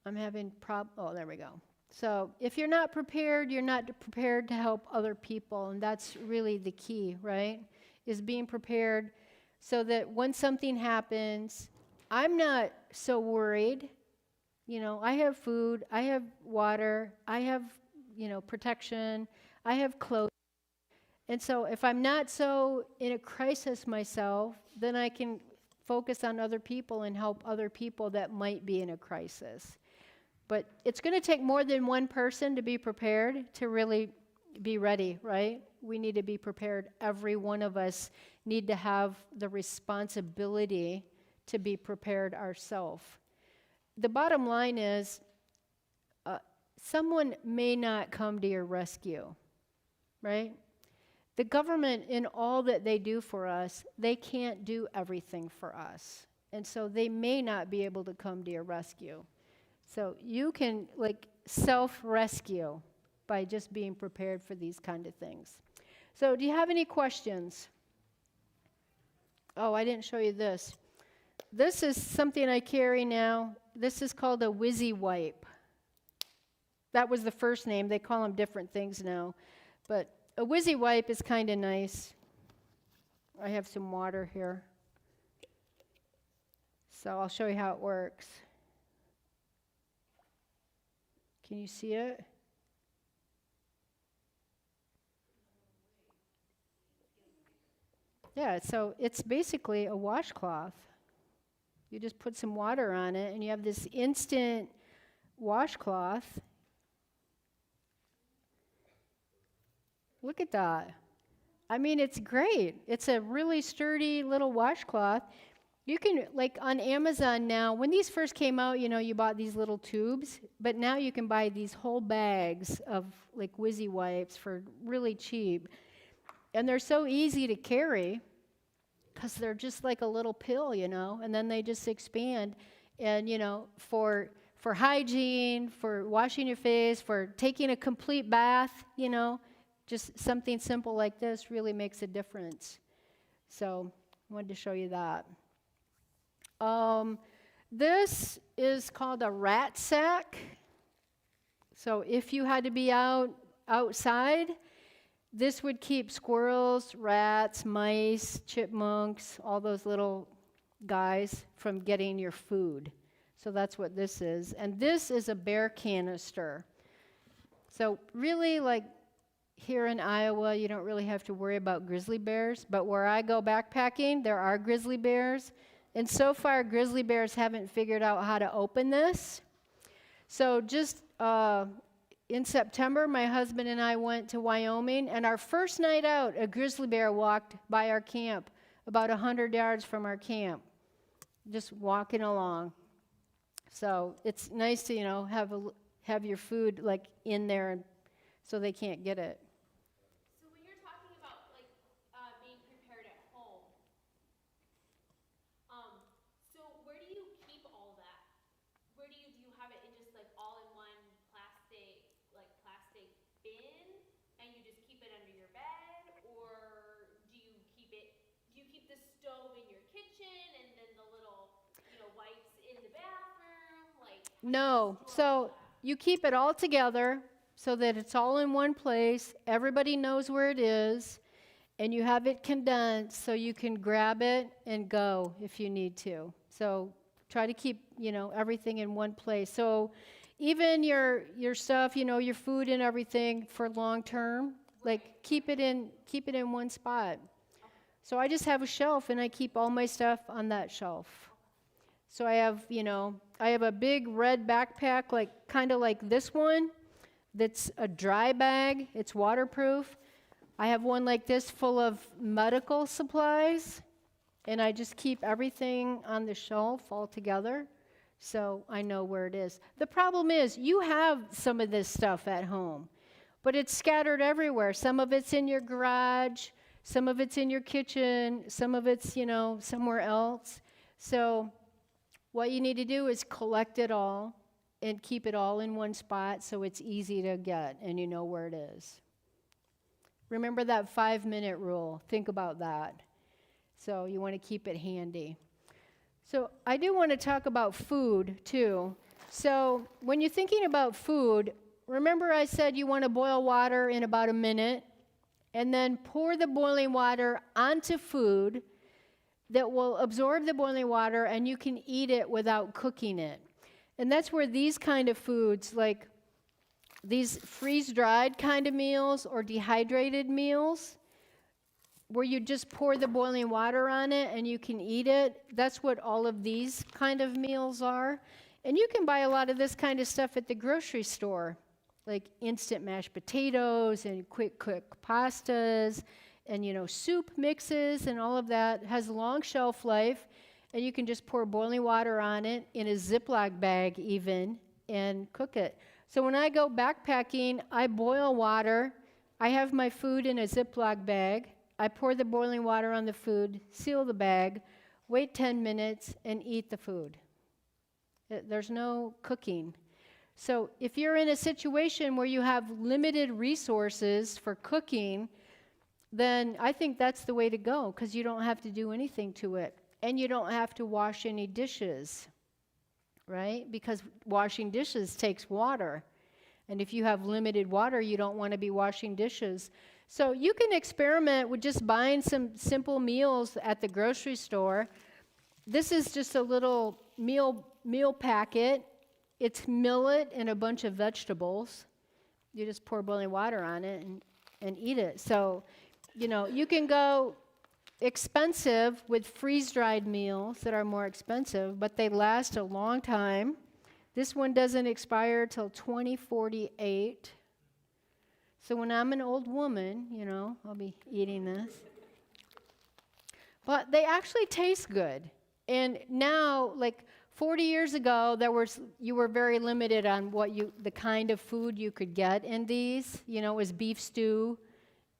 I'm having oh, there we go. So if you're not prepared to help other people, and that's really the key, right? Is being prepared so that when something happens, I'm not so worried. I have food, I have water, I have protection. I have clothes. And so if I'm not so in a crisis myself, then I can focus on other people and help other people that might be in a crisis. But it's going to take more than one person to be prepared to really be ready, right? We need to be prepared. Every one of us need to have the responsibility to be prepared ourselves. The bottom line is, someone may not come to your rescue, right? The government, in all that they do for us, they can't do everything for us. And so they may not be able to come to your rescue. So you can self-rescue by just being prepared for these kind of things. So do you have any questions? Oh, I didn't show you this. This is something I carry now. This is called a Whizzy Wipe. That was the first name. They call them different things now. But a Whizzy Wipe is kind of nice. I have some water here. So I'll show you how it works. Can you see it? Yeah, so it's basically a washcloth. You just put some water on it, and you have this instant washcloth. Look at that. I mean, it's great. It's a really sturdy little washcloth. You can, on Amazon now, when these first came out, you bought these little tubes, but now you can buy these whole bags of, Whizzy Wipes for really cheap. And they're so easy to carry because they're just like a little pill, and then they just expand. And, for hygiene, for washing your face, for taking a complete bath, just something simple like this really makes a difference. So I wanted to show you that. This is called a rat sack. So if you had to be outside, this would keep squirrels, rats, mice, chipmunks, all those little guys from getting your food. So that's what this is. And this is a bear canister. So really, here in Iowa, you don't really have to worry about grizzly bears. But where I go backpacking, there are grizzly bears. And so far, grizzly bears haven't figured out how to open this. So just in September, my husband and I went to Wyoming, and our first night out, a grizzly bear walked by our camp, about 100 yards from our camp, just walking along. So it's nice to, have your food in there, so they can't get it. So when you're talking about being prepared at home, so where do you keep all that? Where do you have it in just all in one plastic bin, and you just keep it under your bed, or do you keep the stove in your kitchen and then the little wipes in the bathroom? No, so you keep it all together so that it's all in one place, everybody knows where it is, and you have it condensed so you can grab it and go if you need to. So try to keep, everything in one place. So even your stuff, your food and everything for long term, keep it in one spot. So I just have a shelf, and I keep all my stuff on that shelf. So I have a big red backpack, kind of like this one, that's a dry bag. It's waterproof. I have one like this full of medical supplies, and I just keep everything on the shelf all together, so I know where it is. The problem is, you have some of this stuff at home, but it's scattered everywhere. Some of it's in your garage, some of it's in your kitchen, some of it's, somewhere else. So what you need to do is collect it all and keep it all in one spot so it's easy to get and you know where it is. Remember that 5-minute rule. Think about that. So you want to keep it handy. So I do want to talk about food too. So when you're thinking about food, remember I said you want to boil water in about a minute, and then pour the boiling water onto food that will absorb the boiling water, and you can eat it without cooking it. And that's where these kind of foods, like these freeze-dried kind of meals or dehydrated meals, where you just pour the boiling water on it and you can eat it. That's what all of these kind of meals are. And you can buy a lot of this kind of stuff at the grocery store, like instant mashed potatoes and quick cook pastas and, soup mixes and all of that. It has long shelf life, and you can just pour boiling water on it in a Ziploc bag even and cook it. So when I go backpacking, I boil water. I have my food in a Ziploc bag. I pour the boiling water on the food, seal the bag, wait 10 minutes, and eat the food. There's no cooking. So if you're in a situation where you have limited resources for cooking, then I think that's the way to go, because you don't have to do anything to it. And you don't have to wash any dishes, right? Because washing dishes takes water. And if you have limited water, you don't want to be washing dishes. So you can experiment with just buying some simple meals at the grocery store. This is just a little meal packet. It's millet and a bunch of vegetables. You just pour boiling water on it and eat it. So, you can go expensive with freeze-dried meals that are more expensive, but they last a long time. This one doesn't expire till 2048. So when I'm an old woman, I'll be eating this. But they actually taste good. And now, like 40 years ago, you were very limited on the kind of food you could get in these. It was beef stew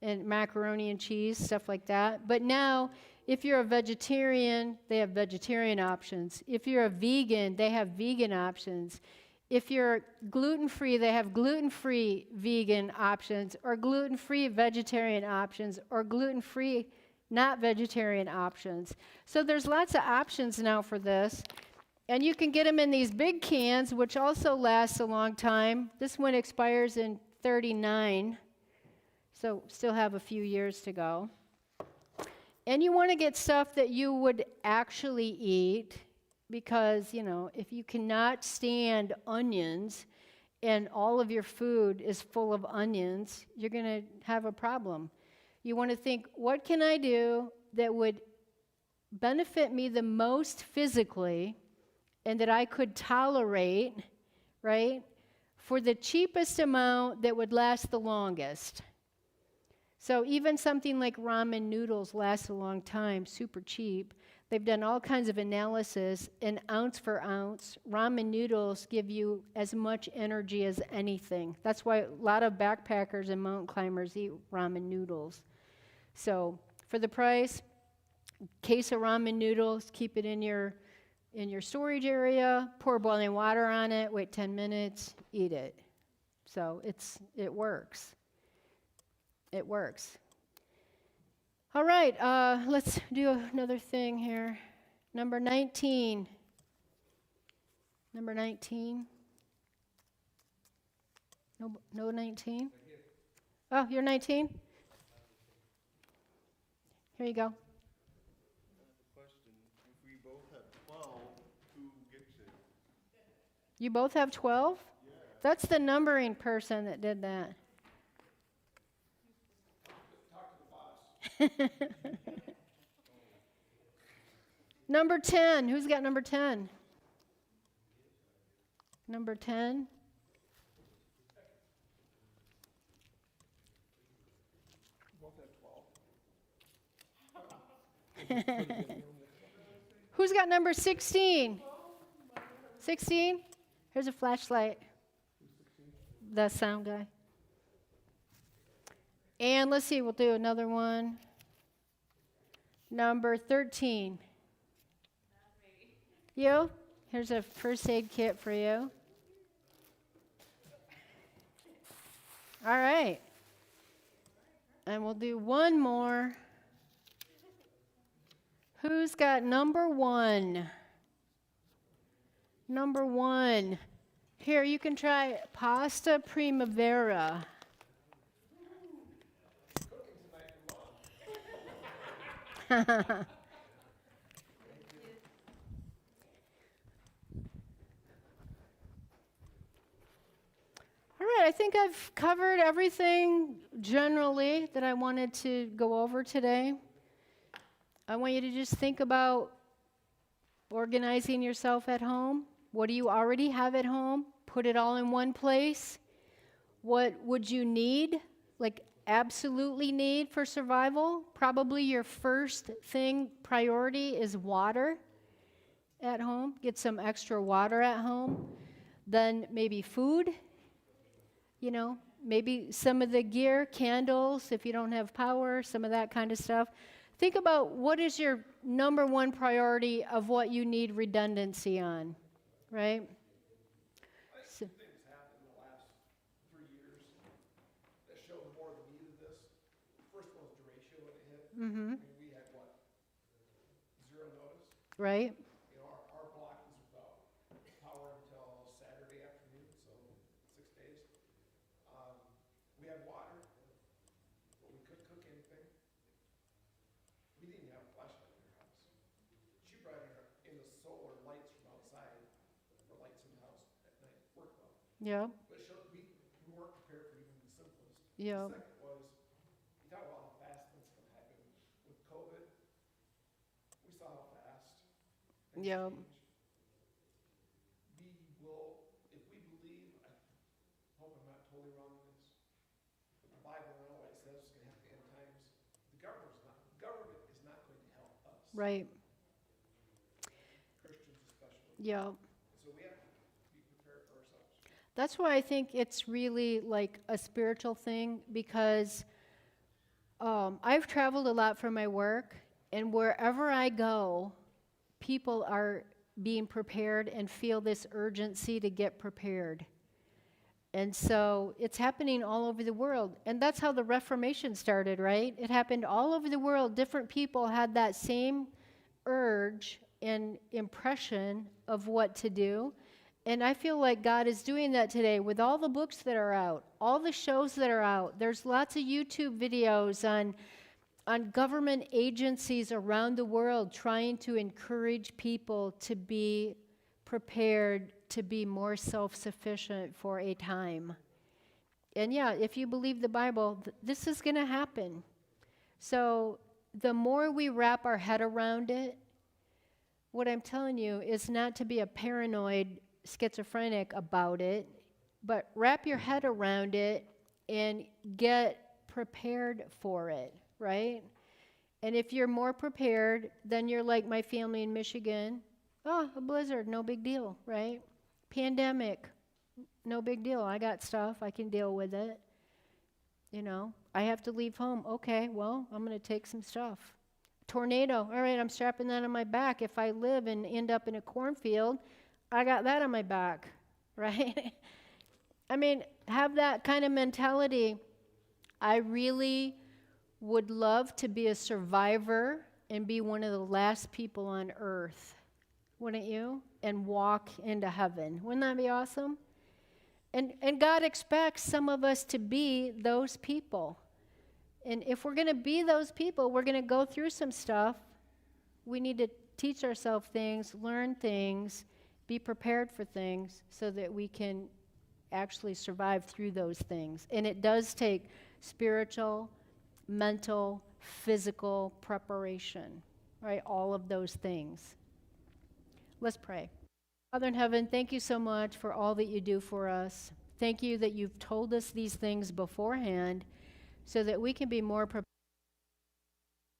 and macaroni and cheese, stuff like that. But now, if you're a vegetarian, they have vegetarian options. If you're a vegan, they have vegan options. If you're gluten-free, they have gluten-free vegan options, or gluten-free vegetarian options, or gluten-free not vegetarian options. So there's lots of options now for this. And you can get them in these big cans, which also lasts a long time. This one expires in 39, so still have a few years to go. And you want to get stuff that you would actually eat, because, if you cannot stand onions and all of your food is full of onions, you're going to have a problem. You want to think, what can I do that would benefit me the most physically and that I could tolerate, right, for the cheapest amount that would last the longest? So even something like ramen noodles lasts a long time, super cheap. They've done all kinds of analysis, and ounce for ounce, ramen noodles give you as much energy as anything. That's why a lot of backpackers and mountain climbers eat ramen noodles. So for the price, case of ramen noodles, keep it in your storage area, pour boiling water on it, wait 10 minutes, eat it. So it works. It works. All right, let's do another thing here. Number 19. Number 19. No 19? Oh, you're 19? Here you go. Question, if we both have 12, who gets it? You both have 12? Yeah. That's the numbering person that did that. Number 10. Who's got number 10? Number 10. Who's got number 16? 16? Here's a flashlight. The sound guy. And let's see, we'll do another one. Number 13. You? Here's a first aid kit for you. All right. And we'll do one more. Who's got number 1? Number 1. Here, you can try pasta primavera. All right, I think think I've covered everything generally that I wanted to go over today. I want you to just think about organizing yourself at home. What do you already have at home? Put it all in one place. What would you need, like absolutely need for survival? Probably your first priority is water at home. Get some extra water at home. Then maybe food, maybe some of the gear, candles, if you don't have power, some of that kind of stuff. Think about what is your number one priority of what you need redundancy on, right? So, Things happened in the last 3 years that show more the need of this. First one was derecho when it hit. I mean, we had what? 0 notice. right? Our block was without power until Saturday afternoon, so 6 days. We had water, but we couldn't cook anything. We didn't have a flashlight in our house. She brought in the solar lights from outside for lights in the house at night. Worked well. Yeah, But it showed we weren't prepared for even the simplest. yeah, The second was, you talk about how fast things can happen. With COVID, we saw how fast things yeah, change. We will, if we believe, I hope I'm not totally wrong on this, but the Bible and all it says it's going to happen at the end times. The government is not going to help us, right, Christians especially. yeah. So we have to be prepared for ourselves. That's why I think it's really like a spiritual thing, because I've traveled a lot for my work, and wherever I go, people are being prepared and feel this urgency to get prepared. And so it's happening all over the world. And that's how the Reformation started, right? It happened all over the world. Different people had that same urge and impression of what to do. And I feel like God is doing that today with all the books that are out, all the shows that are out. There's lots of YouTube videos on government agencies around the world trying to encourage people to be prepared to be more self-sufficient for a time. And yeah, if you believe the Bible, this is going to happen. So the more we wrap our head around it, what I'm telling you is not to be a paranoid schizophrenic about it, but wrap your head around it and get prepared for it, right? And if you're more prepared, then you're like my family in Michigan. Oh, a blizzard, no big deal, right? Pandemic, no big deal. I got stuff, I can deal with it. I have to leave home. Okay, well, I'm going to take some stuff. Tornado, all right, I'm strapping that on my back. If I live and end up in a cornfield, I got that on my back, right? I mean, have that kind of mentality. I really would love to be a survivor and be one of the last people on earth, wouldn't you? And walk into heaven. Wouldn't that be awesome? And God expects some of us to be those people. And if we're going to be those people, we're going to go through some stuff. We need to teach ourselves things, learn things, be prepared for things so that we can actually survive through those things. And it does take spiritual, mental, physical preparation, right? All of those things. Let's pray. Father in heaven, thank you so much for all that you do for us. Thank you that you've told us these things beforehand so that we can be more prepared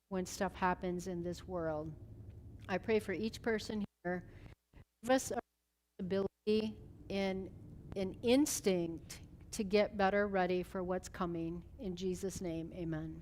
when stuff happens in this world. I pray for each person here. Give us a ability and an instinct to get better ready for what's coming. In Jesus' name, amen.